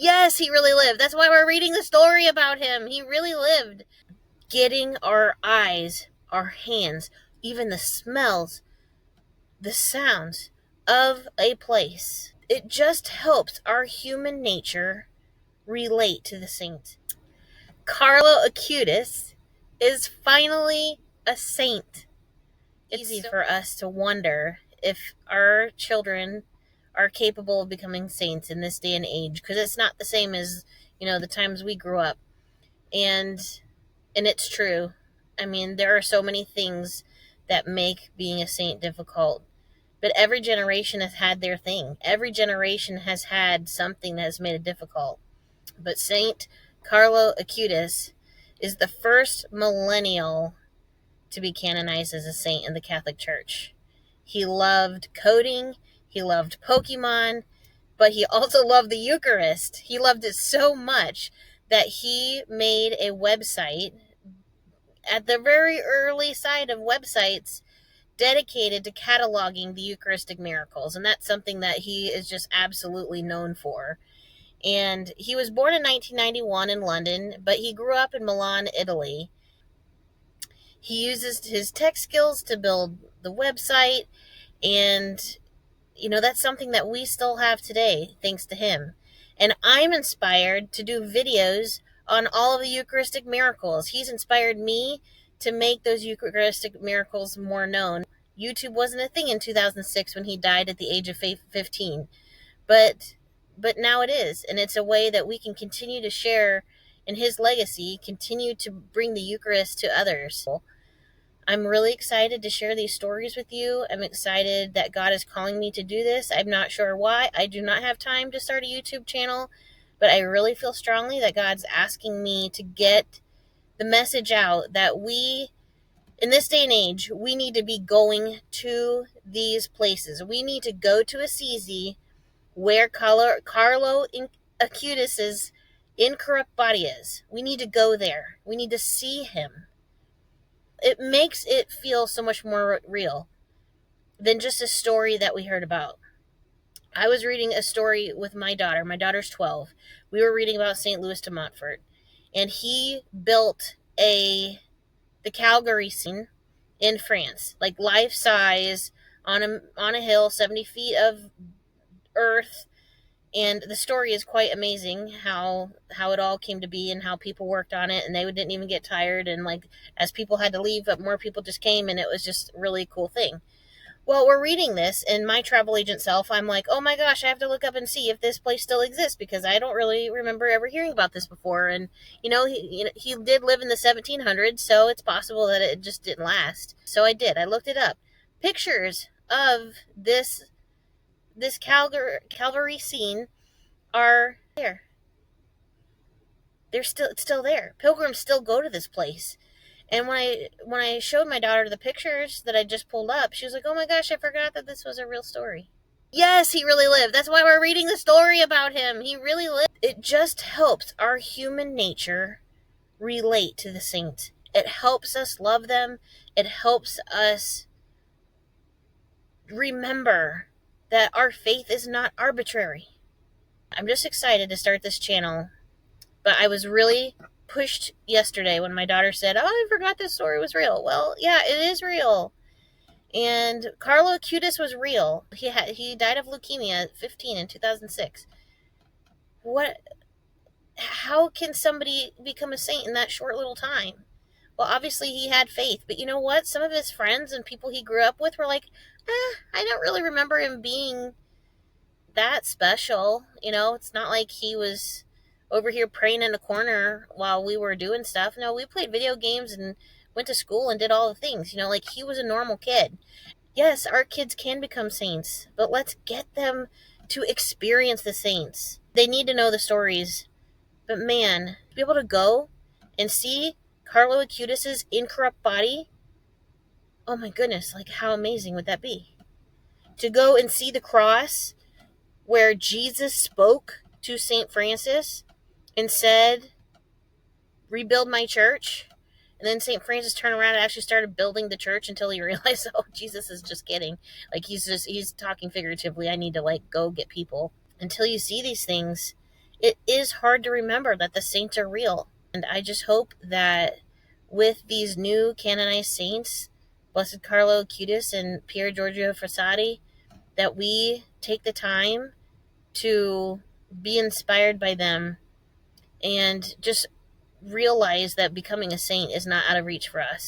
Yes, he really lived. That's why we're reading the story about him. He really lived. Getting our eyes, our hands, even the smells, the sounds of a place. It just helps our human nature relate to the saint. Carlo Acutis is finally a saint. It's easy for us to wonder if our children are capable of becoming saints in this day and age, because it's not the same as, the times we grew up. And it's true. I mean, there are so many things that make being a saint difficult. But every generation has had their thing. Every generation has had something that has made it difficult. But Saint Carlo Acutis is the first millennial to be canonized as a saint in the Catholic Church. He loved coding, he loved Pokemon, but he also loved the Eucharist. He loved it so much that he made a website at the very early side of websites dedicated to cataloging the Eucharistic miracles. And that's something that he is just absolutely known for. And he was born in 1991 in London, but he grew up in Milan, Italy. He uses his tech skills to build the website, and that's something that we still have today thanks to him. And I'm inspired to do videos on all of the Eucharistic miracles. He's inspired me to make those Eucharistic miracles more known. YouTube wasn't a thing in 2006 when he died at the age of 15, but now it is, and it's a way that we can continue to share in his legacy, continue to bring the Eucharist to others. I'm really excited to share these stories with you. I'm excited that God is calling me to do this. I'm not sure why. I do not have time to start a YouTube channel, but I really feel strongly that God's asking me to get the message out that we, in this day and age, we need to be going to these places. We need to go to Assisi, where Carlo Acutis' incorrupt body is. We need to go there. We need to see him. It makes it feel so much more real than just a story that we heard about. I was reading a story with my daughter. My daughter's 12. We were reading about St. Louis de Montfort, and he built the Calvary scene in France, like life size, on a hill, 70 feet of earth. And the story is quite amazing, how it all came to be and how people worked on it, and they didn't even get tired, and like as people had to leave, but more people just came, and it was just a really cool thing. Well, we're reading this, and my travel agent self, I'm like, oh my gosh, I have to look up and see if this place still exists, because I don't really remember ever hearing about this before. And he did live in the 1700s, so it's possible that it just didn't last. So I did. I looked it up. Pictures of this Calvary scene are there. It's still there. Pilgrims still go to this place. And when I showed my daughter the pictures that I just pulled up, she was like, "Oh my gosh, I forgot that this was a real story." Yes, he really lived. That's why we're reading the story about him. He really lived. It just helps our human nature relate to the saints. It helps us love them. It helps us remember that our faith is not arbitrary. I'm just excited to start this channel, but I was really pushed yesterday when my daughter said, "Oh, I forgot this story was real." Well, yeah, it is real. And Carlo Acutis was real. He died of leukemia at 15 in 2006. How can somebody become a saint in that short little time? Well, obviously he had faith, but you know what? Some of his friends and people he grew up with were like, I don't really remember him being that special. It's not like he was over here praying in a corner while we were doing stuff. No, we played video games and went to school and did all the things. Like he was a normal kid. Yes, our kids can become saints, but let's get them to experience the saints. They need to know the stories. But man, to be able to go and see Carlo Acutis' incorrupt body, oh my goodness, like how amazing would that be? To go and see the cross where Jesus spoke to St. Francis and said, "Rebuild my church." And then St. Francis turned around and actually started building the church until he realized, oh, Jesus is just kidding. Like he's talking figuratively. I need to go get people. Until you see these things, it is hard to remember that the saints are real. And I just hope that with these new canonized saints, Blessed Carlo Acutis and Pier Giorgio Frassati, that we take the time to be inspired by them and just realize that becoming a saint is not out of reach for us.